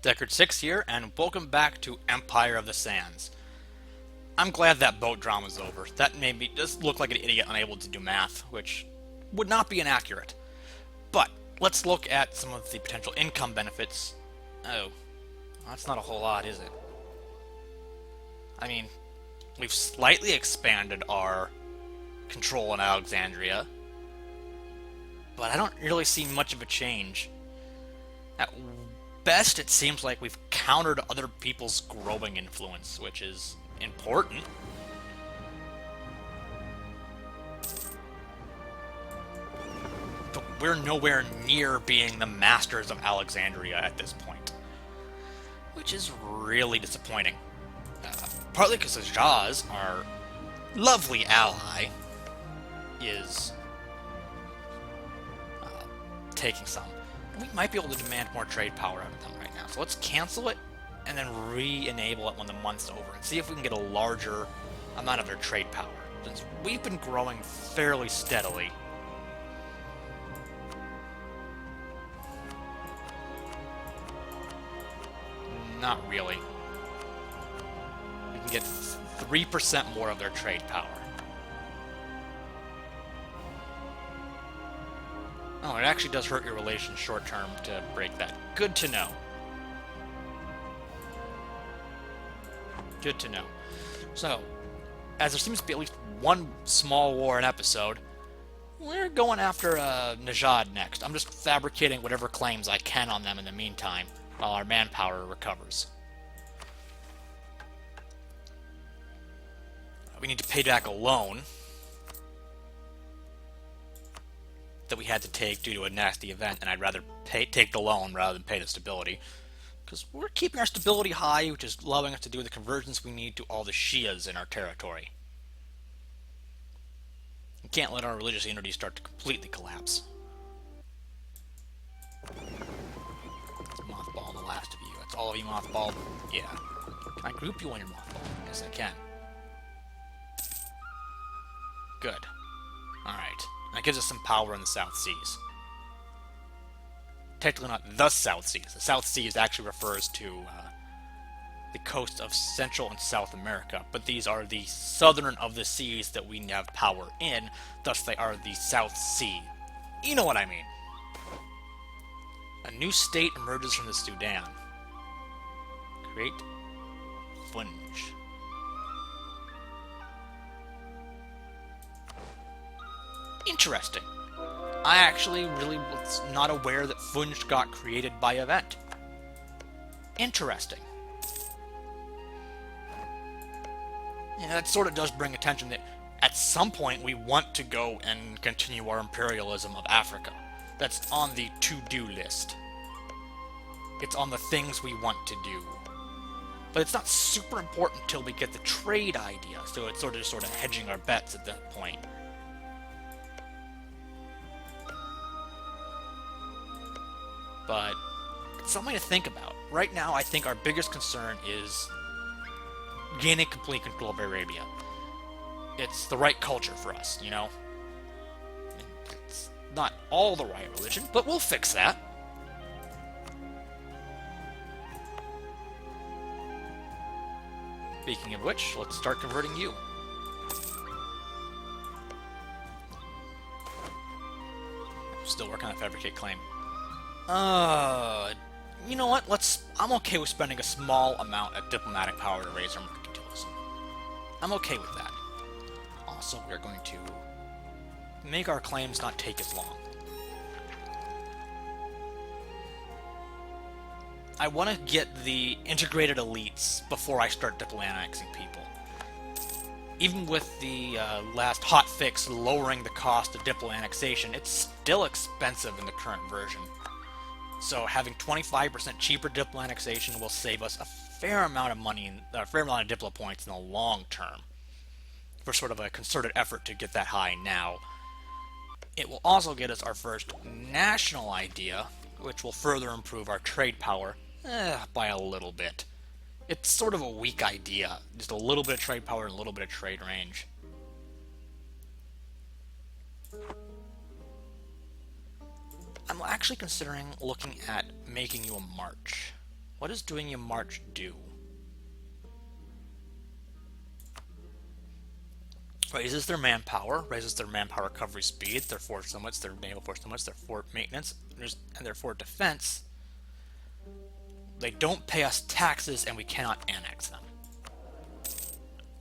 Deckard 6 here, and welcome back to Empire of the Sands. I'm glad that boat drama's over. That made me just look like an idiot unable to do math, which would not be inaccurate. But let's look at some of the potential income benefits. Oh, that's not a whole lot, is it? I mean, we've slightly expanded our control in Alexandria, but I don't really see much of a change. At best, it seems like we've countered other people's growing influence, which is important. But we're nowhere near being the masters of Alexandria at this point, which is really disappointing. Partly because the Jaws, our lovely ally, is taking some. We might be able to demand more trade power out of them right now. So let's cancel it and then re-enable it when the month's over and see if we can get a larger amount of their trade power. Since we've been growing fairly steadily. Not really. We can get 3% more of their trade power. Oh, it actually does hurt your relations short term to break that. Good to know. Good to know. So, as there seems to be at least one small war an episode, we're going after Najad next. I'm just fabricating whatever claims I can on them in the meantime, while our manpower recovers. We need to pay back a loan that we had to take due to a nasty event, and I'd rather take the loan rather than pay the stability. Because we're keeping our stability high, which is allowing us to do the conversions we need to all the Shias in our territory. We can't let our religious unity start to completely collapse. Let's mothball the last of you. That's all of you mothballed? Yeah. Can I group you on your mothball? Yes, I can. Good. Alright. That gives us some power in the South Seas. Technically not the South Seas. The South Seas actually refers to the coast of Central and South America, but these are the southern of the seas that we have power in, thus they are the South Sea. You know what I mean. A new state emerges from the Sudan. Create Funj. Interesting. I actually really was not aware that Funj got created by event. Interesting. Yeah, that sort of does bring attention that at some point we want to go and continue our imperialism of Africa. That's on the to-do list. It's on the things we want to do. But it's not super important until we get the trade idea, so it's sort of hedging our bets at that point. But it's something to think about. Right now, I think our biggest concern is gaining complete control of Arabia. It's the right culture for us, you know? It's not all the right religion, but we'll fix that. Speaking of which, let's start converting you. Still working on a fabricate claim. You know what? I'm okay with spending a small amount of diplomatic power to raise our mercantilism. I'm okay with that. Also, we're going to make our claims not take as long. I want to get the integrated elites before I start diplomatizing people. Even with the last hotfix lowering the cost of diplo annexation, it's still expensive in the current version. So having 25% cheaper diplo annexation will save us a fair amount of money, a fair amount of diplo points in the long term, for sort of a concerted effort to get that high now. It will also get us our first national idea, which will further improve our trade power, by a little bit. It's sort of a weak idea, just a little bit of trade power and a little bit of trade range. I'm actually considering looking at making you a march. What does doing a march do? Raises their manpower, raises their manpower recovery speed, their force limits, their naval force limits, their fort maintenance, and their fort defense. They don't pay us taxes, and we cannot annex them.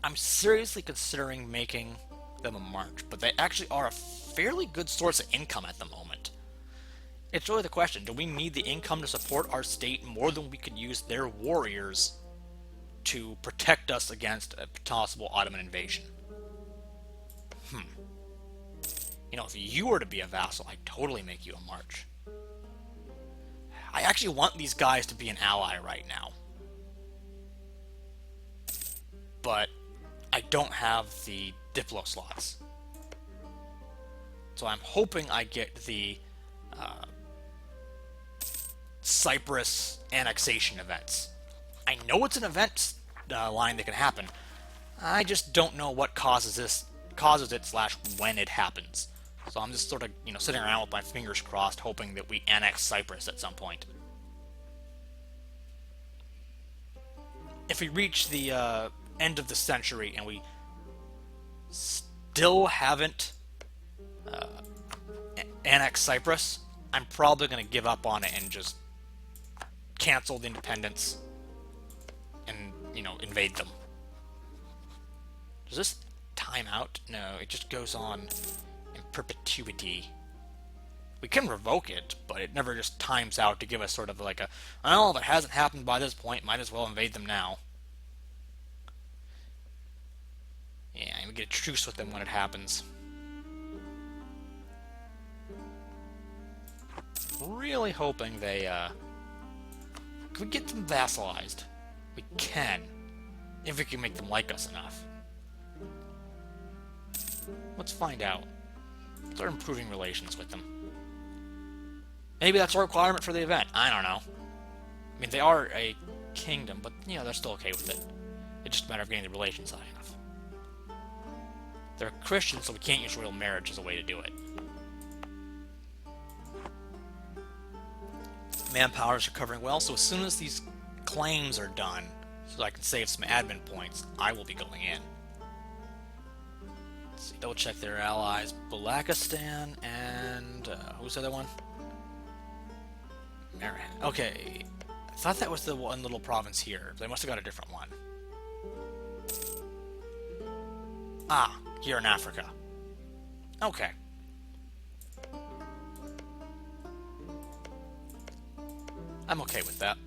I'm seriously considering making them a march, but they actually are a fairly good source of income at the moment. It's really the question, do we need the income to support our state more than we could use their warriors to protect us against a possible Ottoman invasion? You know, if you were to be a vassal, I'd totally make you a march. I actually want these guys to be an ally right now. But I don't have the Diplo slots. So I'm hoping I get the Cyprus annexation events. I know it's an event line that can happen. I just don't know what causes it / when it happens. So I'm just sort of, sitting around with my fingers crossed, hoping that we annex Cyprus at some point. If we reach the end of the century and we still haven't annexed Cyprus, I'm probably going to give up on it and just cancel the independence and, invade them. Does this time out? No, it just goes on in perpetuity. We can revoke it, but it never just times out to give us sort of like a, well, if it hasn't happened by this point, might as well invade them now. Yeah, and we get a truce with them when it happens. Really hoping they, can we get them vassalized? We can, if we can make them like us enough. Let's find out. Start improving relations with them. Maybe that's a requirement for the event. I don't know. I mean, they are a kingdom, but, they're still okay with it. It's just a matter of getting the relations high enough. They're Christians, so we can't use royal marriage as a way to do it. Manpower is recovering well, so as soon as these claims are done, so I can save some admin points, I will be going in. Let's see, double check their allies. Balakistan and... who's the other one? Marahan. Okay, I thought that was the one little province here. They must have got a different one. Ah, here in Africa. Okay. I'm okay with that.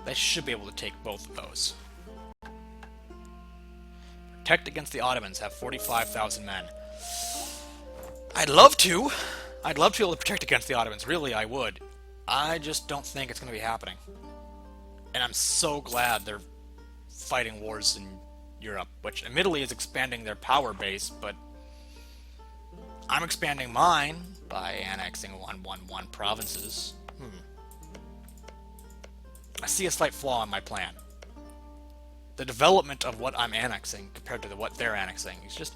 They should be able to take both of those. Protect against the Ottomans, have 45,000 men. I'd love to. I'd love to be able to protect against the Ottomans. Really, I would. I just don't think it's going to be happening. And I'm so glad they're fighting wars in Europe, which admittedly is expanding their power base, but I'm expanding mine by annexing 111 provinces. I see a slight flaw in my plan. The development of what I'm annexing compared to what they're annexing is just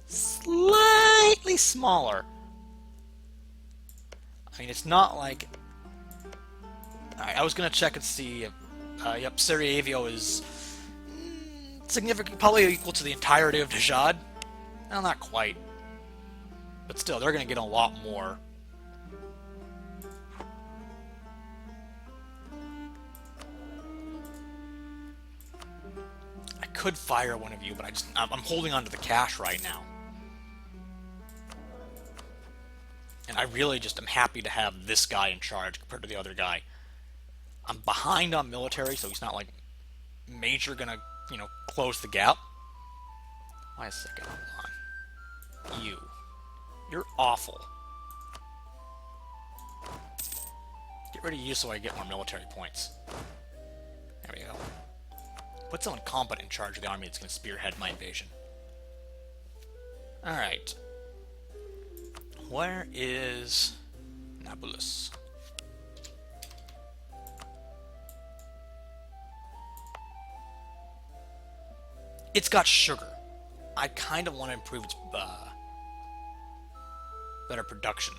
slightly smaller. I mean, it's not like... Alright, I was going to check and see if... yep, Sarajevo is significant, probably equal to the entirety of Dajad. Well, not quite. But still, they're going to get a lot more. I could fire one of you, but I'm holding on to the cash right now. And I really just am happy to have this guy in charge compared to the other guy. I'm behind on military, so he's not like major gonna, close the gap. Wait a second, hold on. You're awful. Get rid of you so I get more military points. There we go. Put someone competent in charge of the army that's going to spearhead my invasion. Alright. Where is Nablus? It's got sugar. I kind of want to improve its better production.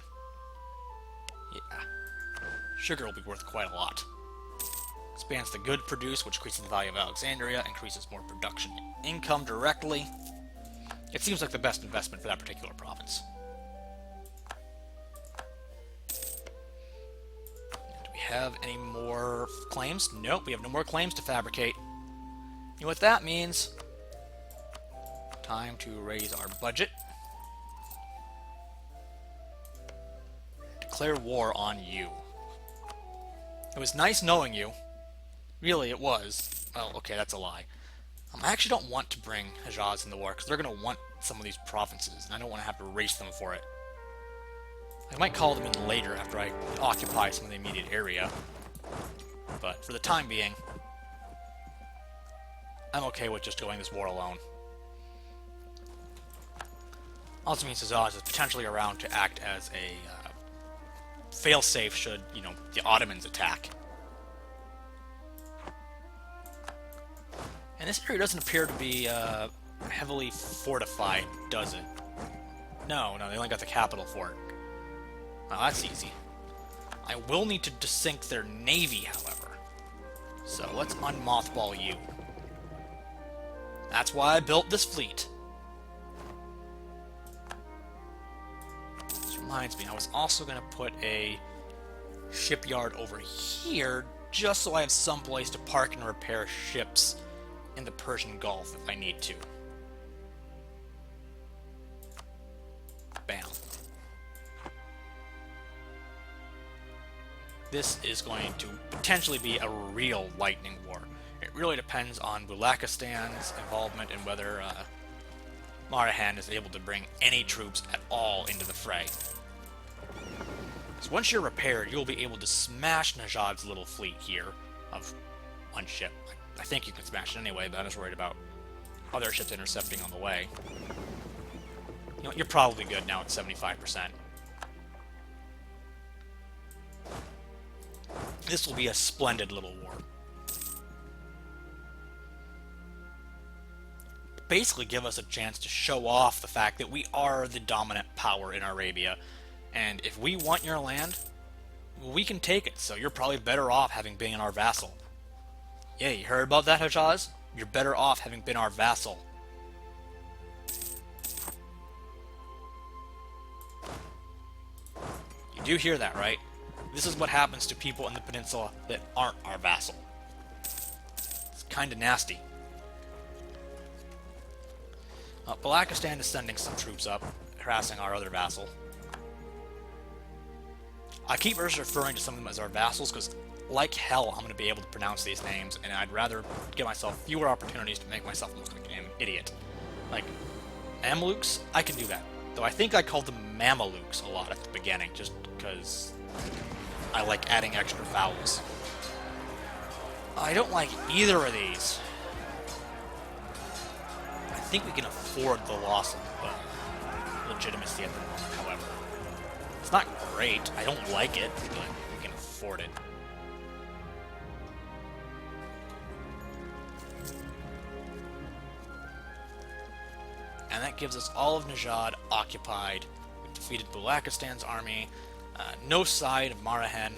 Yeah. sugar will be worth quite a lot. Expands the good produce, which increases the value of Alexandria, increases more production income directly. It seems like the best investment for that particular province. Do we have any more claims? Nope, we have no more claims to fabricate. You know what that means? Time to raise our budget. Declare war on you. It was nice knowing you. Really, it was. Well, okay, that's a lie. I actually don't want to bring Hejaz in the war, because they're going to want some of these provinces, and I don't want to have to race them for it. I might call them in later after I occupy some of the immediate area. But for the time being, I'm okay with just going this war alone. Also means Hejaz is potentially around to act as a failsafe should, you know, the Ottomans attack. And this area doesn't appear to be heavily fortified, does it? No, they only got the capital fort. Well, that's easy. I will need to sink their navy, however. So let's unmothball you. That's why I built this fleet. This reminds me, I was also going to put a shipyard over here, just so I have some place to park and repair ships in the Persian Gulf if I need to. Bam. This is going to potentially be a real lightning war. It really depends on Bulakistan's involvement and whether Marahan is able to bring any troops at all into the fray. So once you're repaired, you'll be able to smash Najad's little fleet here of one ship. I think you can smash it anyway, but I'm just worried about other ships intercepting on the way. You know, you're probably good now at 75%. This will be a splendid little war. Basically give us a chance to show off the fact that we are the dominant power in Arabia, and if we want your land, we can take it, so you're probably better off having been our vassal. Yeah, you heard about that, Hejaz? You're better off having been our vassal. You do hear that, right? This is what happens to people in the peninsula that aren't our vassal. It's kind of nasty. Balakistan is sending some troops up, harassing our other vassal. I keep referring to some of them as our vassals because, like hell, I'm going to be able to pronounce these names, and I'd rather give myself fewer opportunities to make myself look like an idiot. Like, Mamluks, I can do that. Though I think I called them Mamluks a lot at the beginning, just because I like adding extra vowels. I don't like either of these. I think we can afford the loss of legitimacy at the moment, however. It's not great. I don't like it, but we can afford it. And that gives us all of Najad occupied. We've defeated Bulakistan's army. No side of Marahan.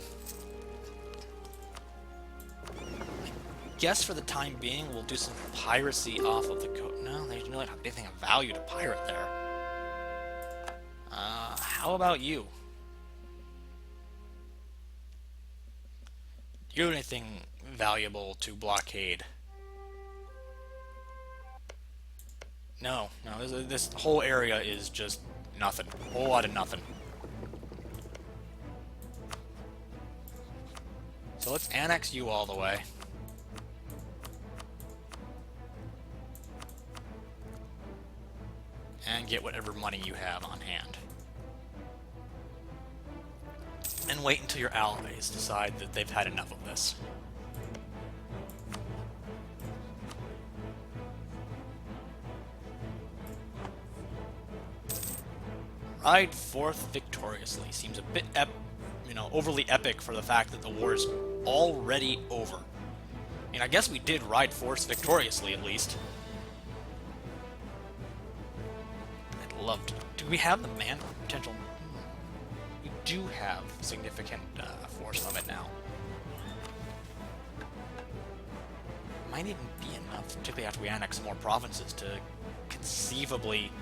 I guess for the time being, we'll do some piracy off of the coast. No, they don't really have anything of value to pirate there. How about you? Do you have anything valuable to blockade? No, this whole area is just nothing. A whole lot of nothing. So let's annex you all the way. And get whatever money you have on hand. And wait until your allies decide that they've had enough of this. Ride forth victoriously seems a bit overly epic for the fact that the war is already over. I mean, I guess we did ride forth victoriously at least. I'd love to. Do we have the man potential? We do have significant force limit now. Might even be enough, particularly after we annex some more provinces, to conceivably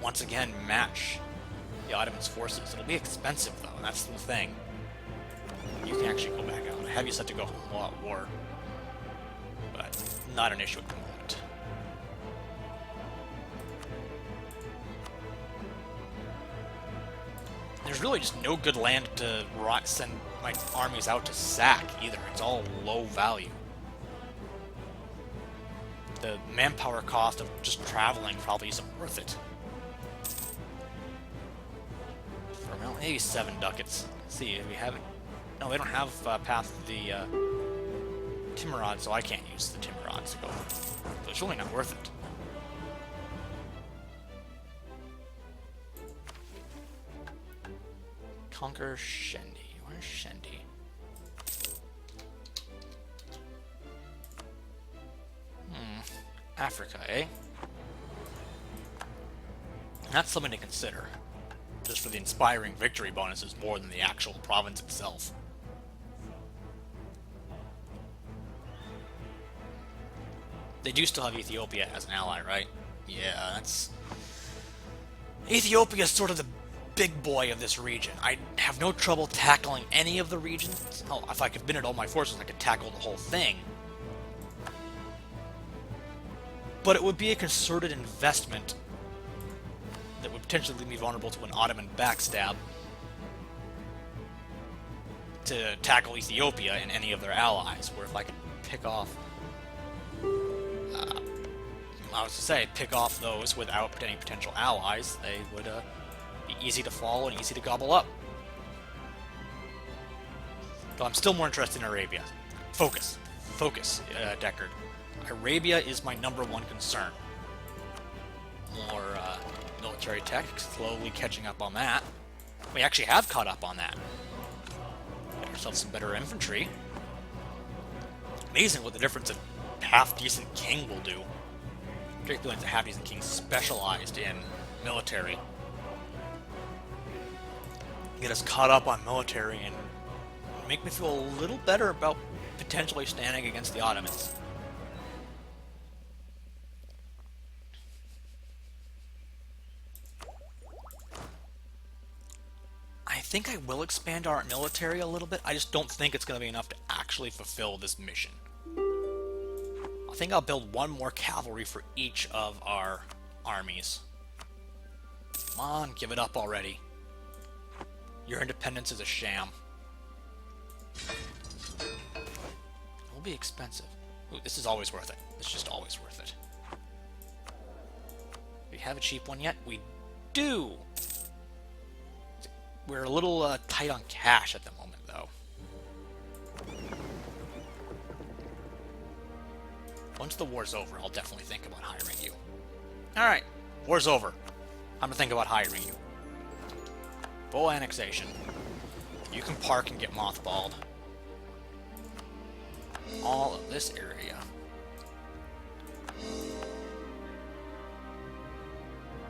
once again match the Ottoman's forces. It'll be expensive though, and that's the thing. You can actually go back out. I have you set to go home while at war, but not an issue at the moment. There's really just no good land to send my armies out to sack either. It's all low value. The manpower cost of just traveling probably isn't worth it. For maybe 7 ducats. Let's see if we have it. No, they don't have past the Timurods, so I can't use the Timurods to go. So it's really not worth it. Conquer Shendi. Where's Shendi? Africa, eh? That's something to consider. Just for the inspiring victory bonuses more than the actual province itself. They do still have Ethiopia as an ally, right? Yeah, that's... Ethiopia is sort of the big boy of this region. I have no trouble tackling any of the regions. Oh, if I could bid all my forces, I could tackle the whole thing. But it would be a concerted investment that would potentially leave me vulnerable to an Ottoman backstab to tackle Ethiopia and any of their allies, where if I could pick off... I was to say, pick off those without any potential allies, they would be easy to fall and easy to gobble up. But I'm still more interested in Arabia. Focus. Focus, Deckard. Arabia is my #1 concern. More military tech, slowly catching up on that. We actually have caught up on that. Get ourselves some better infantry. Amazing what the difference a half-decent king will do. Particularly when the half-decent king specialized in military. Get us caught up on military and make me feel a little better about potentially standing against the Ottomans. I think I will expand our military a little bit. I just don't think it's going to be enough to actually fulfill this mission. I think I'll build 1 more cavalry for each of our armies. Come on, give it up already. Your independence is a sham. It will be expensive. Ooh, this is always worth it. It's just always worth it. Do we have a cheap one yet? We do! We're a little tight on cash at the moment, though. Once the war's over, I'll definitely think about hiring you. Alright, war's over. I'm gonna think about hiring you. Full annexation. You can park and get mothballed. All of this area.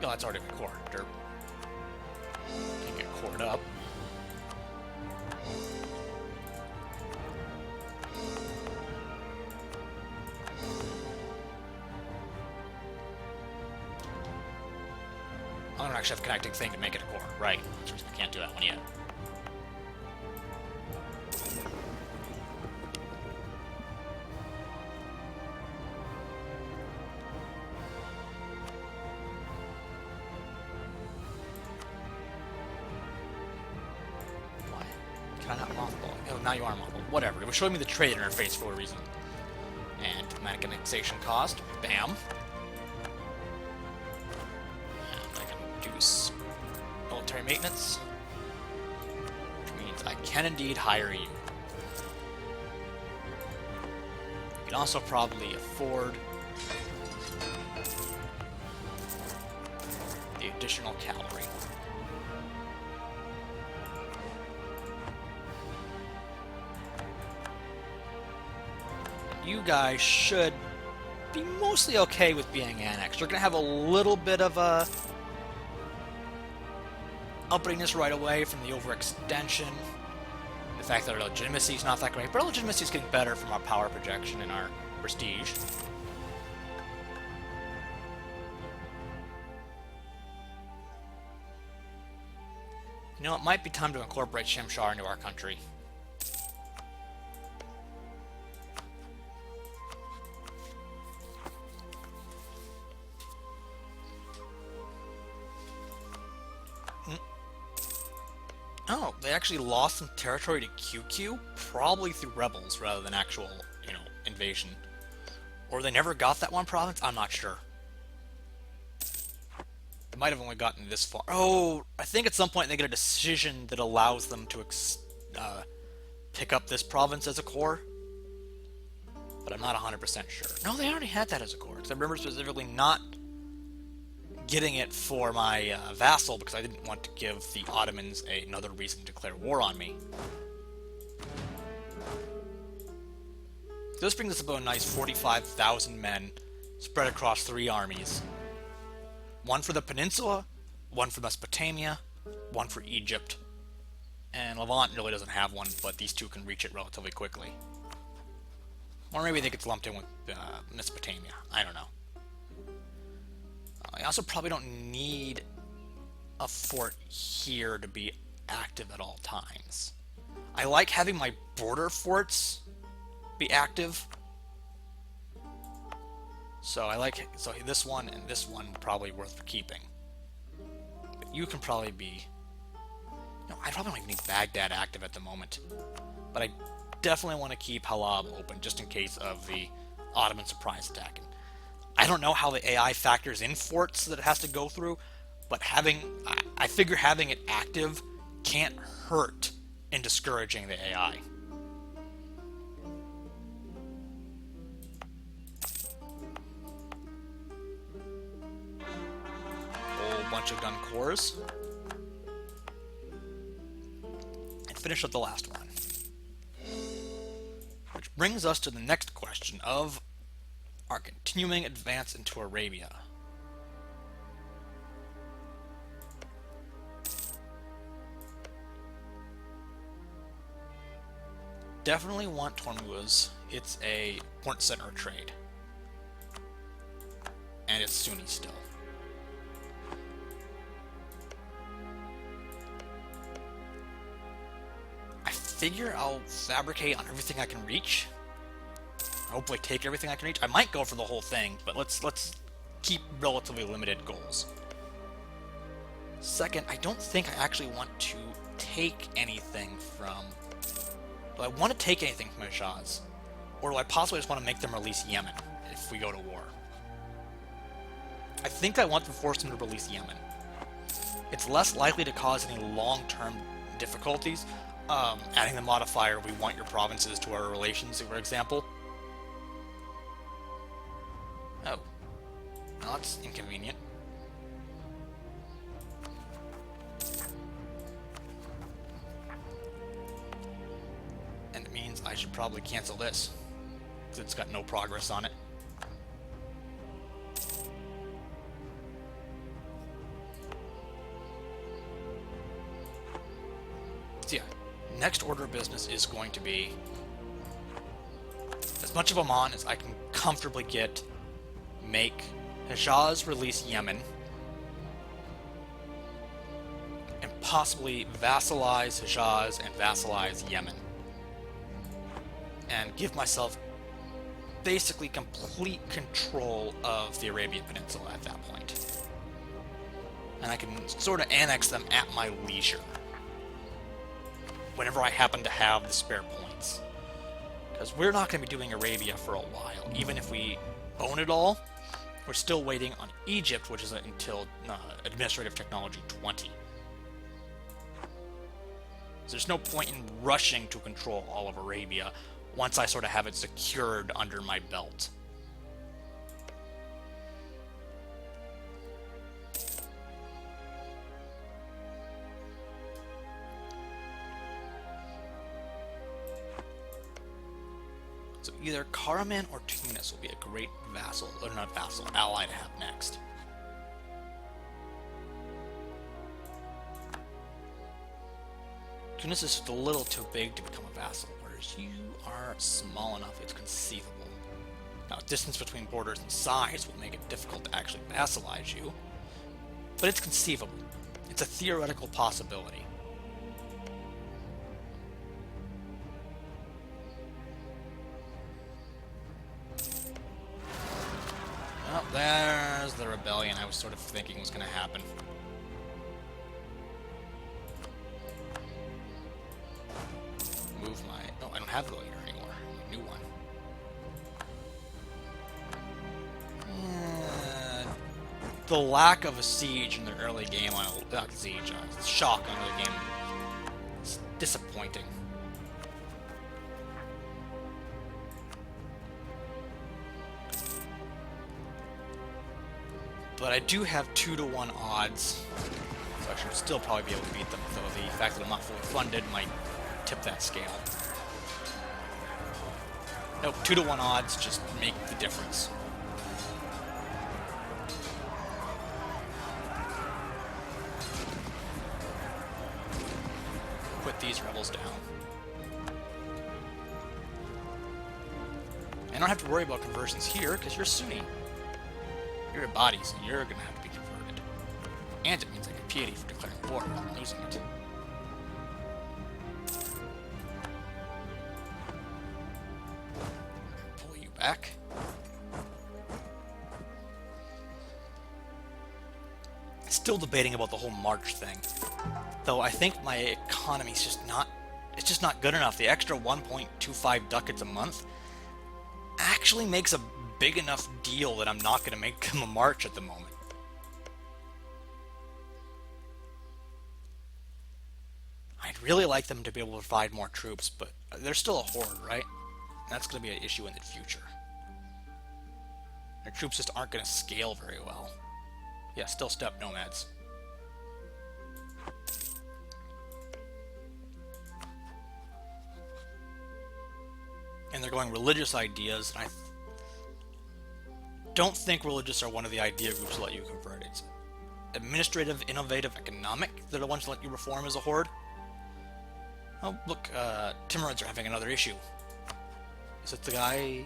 Oh, that's already been core. Derp. Can get cored up. I don't actually have a connecting thing to make it a core. Right. I can't do that one yet. Why? Can I not mothball? Oh, now you are mothball. Whatever. It was showing me the trade interface for a reason. And mechanization cost. Bam. Military maintenance, which means I can indeed hire you. You can also probably afford the additional cavalry. You guys should be mostly okay with being annexed. You're going to have a little bit of a uppityness right away from the overextension. The fact that our legitimacy is not that great, but our legitimacy is getting better from our power projection and our prestige. You know, it might be time to incorporate Shimshar into our country. Oh, they actually lost some territory to QQ? Probably through rebels rather than actual, invasion. Or they never got that one province? I'm not sure. They might have only gotten this far. Oh, I think at some point they get a decision that allows them to pick up this province as a core. But I'm not 100% sure. No, they already had that as a core. Because I remember specifically not getting it for my vassal because I didn't want to give the Ottomans another reason to declare war on me. This brings us about a nice 45,000 men spread across 3 armies. One for the peninsula, one for Mesopotamia, one for Egypt. And Levant really doesn't have one, but these two can reach it relatively quickly. Or maybe they get lumped in with Mesopotamia. I don't know. I also probably don't need a fort here to be active at all times. I like having my border forts be active. So this one and this one probably worth keeping. But you can probably be... I probably don't even need Baghdad active at the moment. But I definitely want to keep Halab open just in case of the Ottoman surprise attack. I don't know how the AI factors in forts that it has to go through, but I figure having it active can't hurt in discouraging the AI. Whole bunch of gun cores. And finish up the last one. Which brings us to the next question of our continuing advance into Arabia. Definitely want Tormuz. It's a important center of trade. And it's Sunni still. I figure I'll fabricate on everything I can reach. Hopefully take everything I can reach. I might go for the whole thing, but let's keep relatively limited goals. Second, I don't think I actually want to take anything from... Do I want to take anything from Hejaz? Or do I possibly just want to make them release Yemen if we go to war? I think I want to force them to release Yemen. It's less likely to cause any long-term difficulties. Adding the modifier, we want your provinces to our relations, for example. Oh. Well, that's inconvenient. And it means I should probably cancel this, because it's got no progress on it. So yeah, next order of business is going to be as much of Oman as I can comfortably get. Make Hejaz release Yemen, and possibly vassalize Hejaz and vassalize Yemen, and give myself basically complete control of the Arabian Peninsula at that point. And I can sort of annex them at my leisure, whenever I happen to have the spare points. Because we're not going to be doing Arabia for a while, even if we own it all. We're still waiting on Egypt, which is until Administrative Technology 20. So there's no point in rushing to control all of Arabia once I sort of have it secured under my belt. So either Karaman or Tunis will be a great vassal, or not vassal, ally to have next. Tunis is just a little too big to become a vassal, whereas you are small enough it's conceivable. Now, distance between borders and size will make it difficult to actually vassalize you, but it's conceivable. It's a theoretical possibility. Oh, there's the rebellion I was sort of thinking was going to happen. Move my... Oh, I don't have the leader anymore. New one. The lack of a siege in the early game on not siege, shock on the game is disappointing. But I do have 2-to-1 odds, so I should still probably be able to beat them, though the fact that I'm not fully funded might tip that scale. Nope, 2-to-1 odds just make the difference. Put these rebels down. I don't have to worry about conversions here, because you're Sunni. You're a body, so you're going to have to be converted. And it means I get piety for declaring war while losing it. Pull you back. Still debating about the whole March thing. Though I think my economy's just not... It's just not good enough. The extra 1.25 ducats a month actually makes a big enough deal that I'm not going to make them a march at the moment. I'd really like them to be able to provide more troops, but they're still a horde, right? That's going to be an issue in the future. Their troops just aren't going to scale very well. Yeah, still steppe nomads. And they're going religious ideas, and I don't think religious are one of the idea groups that let you convert. It's administrative, innovative, economic. They're the ones that let you reform as a horde. Oh, look, Timurids are having another issue. Is it the guy?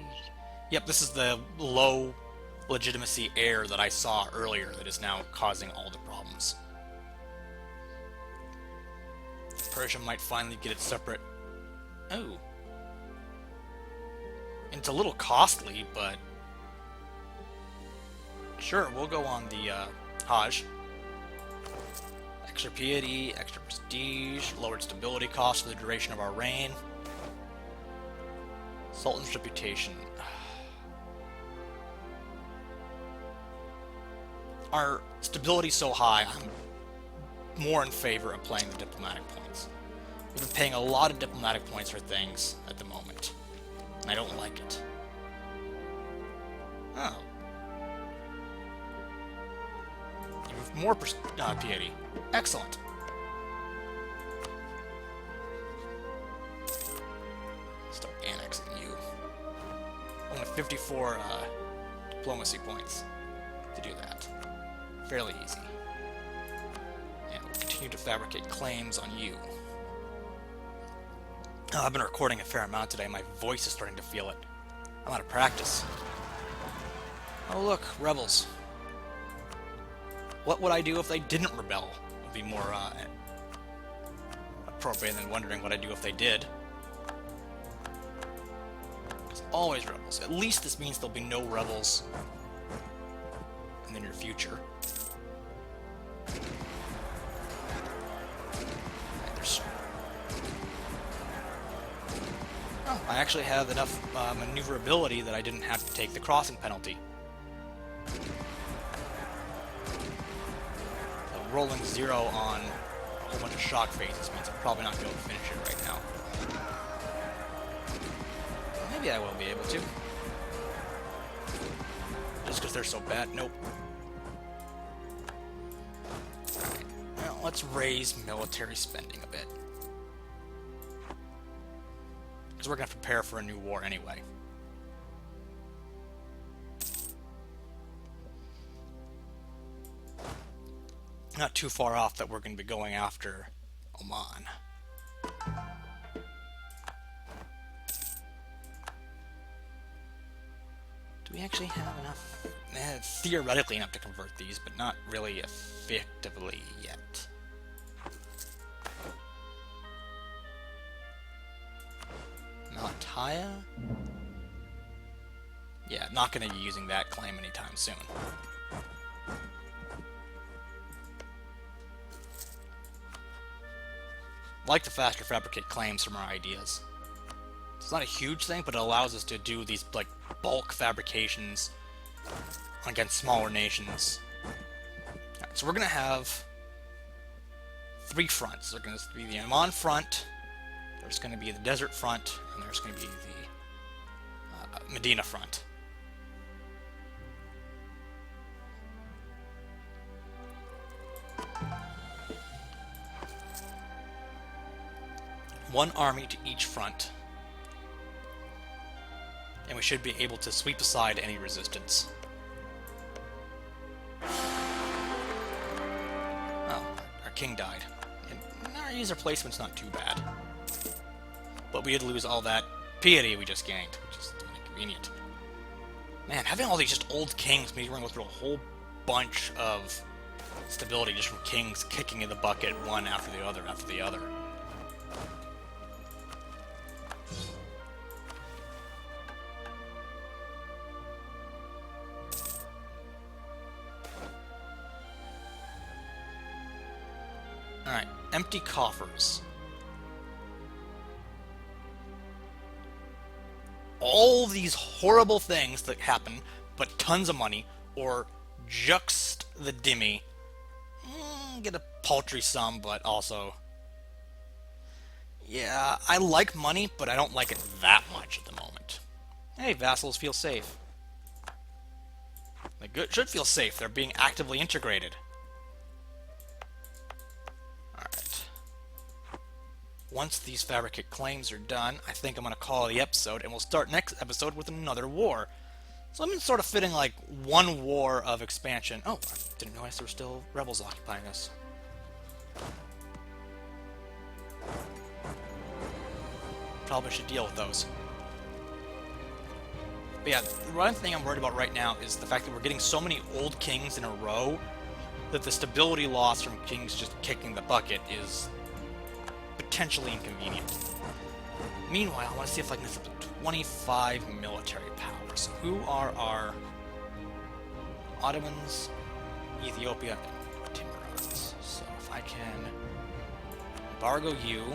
Yep, this is the low legitimacy heir that I saw earlier that is now causing all the problems. Persia might finally get its separate... Oh. It's a little costly, but... Sure, we'll go on the Hajj. Extra piety, extra prestige, lowered stability costs for the duration of our reign. Sultan's reputation. Our stability's so high, I'm more in favor of playing the diplomatic points. We've been paying a lot of diplomatic points for things at the moment, and I don't like it. Oh. More piety. Excellent. Start annexing you. Only 54 diplomacy points to do that. Fairly easy. And we'll continue to fabricate claims on you. Oh, I've been recording a fair amount today. My voice is starting to feel it. I'm out of practice. Oh look, rebels. What would I do if they didn't rebel? Would be more appropriate than wondering what I'd do if they did. It's always rebels. At least this means there'll be no rebels in the near future. Oh, I actually have enough maneuverability that I didn't have to take the crossing penalty. Rolling 0 on a whole bunch of shock phases means I'm probably not going to be able to finish it right now. Maybe I will be able to. Just because they're so bad. Nope. Alright, well, let's raise military spending a bit. Because we're going to prepare for a new war anyway. Not too far off that we're going to be going after Oman. Do we actually have enough? Theoretically enough to convert these, but not really effectively yet. Malatya? Yeah, not going to be using that claim anytime soon. Like the faster fabricate claims from our ideas. It's not a huge thing, but it allows us to do these like bulk fabrications against smaller nations. Right, so we're going to have 3 fronts. There's going to be the Oman front, there's going to be the desert front, and there's going to be the Medina front. One army to each front, and we should be able to sweep aside any resistance. Oh, our king died. And our user placement's not too bad. But we did lose all that piety we just gained, which is inconvenient. Man, having all these just old kings means we're going to go through a whole bunch of stability just from kings kicking in the bucket one after the other after the other. Alright, empty coffers. All these horrible things that happen, but tons of money, or juxt the dhimmi. Get a paltry sum, but also... Yeah, I like money, but I don't like it that much at the moment. Hey, vassals feel safe. They should feel safe. They're being actively integrated. Alright. Once these fabricate claims are done, I think I'm going to call it the episode, and we'll start next episode with another war. So I'm sort of fitting like one war of expansion. Oh, I didn't realize there were still rebels occupying us. Probably should deal with those. But yeah, the one thing I'm worried about right now is the fact that we're getting so many old kings in a row that the stability loss from kings just kicking the bucket is potentially inconvenient. Meanwhile, I want to see if I can get up to 25 military power. So who are our Ottomans, Ethiopia, and Timurids? So if I can embargo you,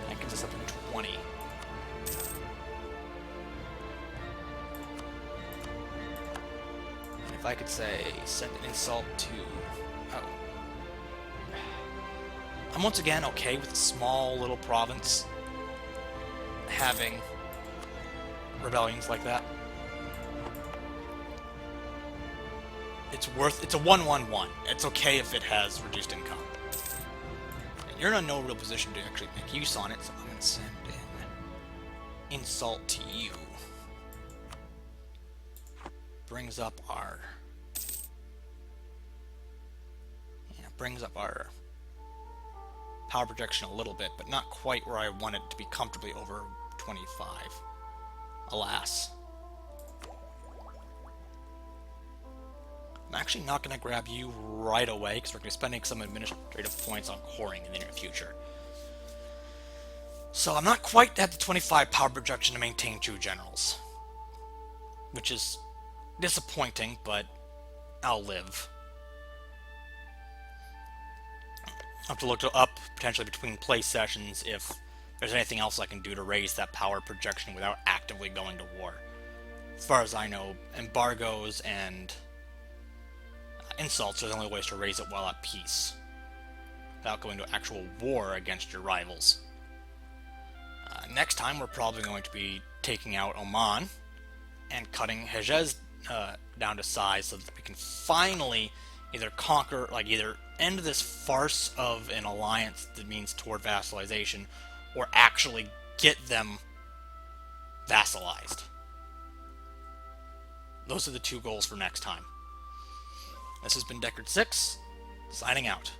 that gives us up to 20. And if I could say, send an insult to... Oh. I'm once again okay with a small little province having rebellions like that. It's a 1-1-1. It's okay if it has reduced income. And you're in no real position to actually make use on it, so I'm going to send in insult to you. Brings up our... Yeah, brings up our power projection a little bit, but not quite where I want it to be comfortably over 25. Alas. I'm actually not going to grab you right away, because we're going to be spending some administrative points on coring in the near future. So I'm not quite at the 25 power projection to maintain 2 generals. Which is disappointing, but I'll live. I'll have to look up potentially between play sessions if there's anything else I can do to raise that power projection without actively going to war. As far as I know, embargoes and insults are the only ways to raise it while at peace, without going to actual war against your rivals. Next time we're probably going to be taking out Oman and cutting Hejaz down to size so that we can finally either conquer, like either end this farce of an alliance that means toward vassalization, or actually get them vassalized. Those are the 2 goals for next time. This has been Deckard6, signing out.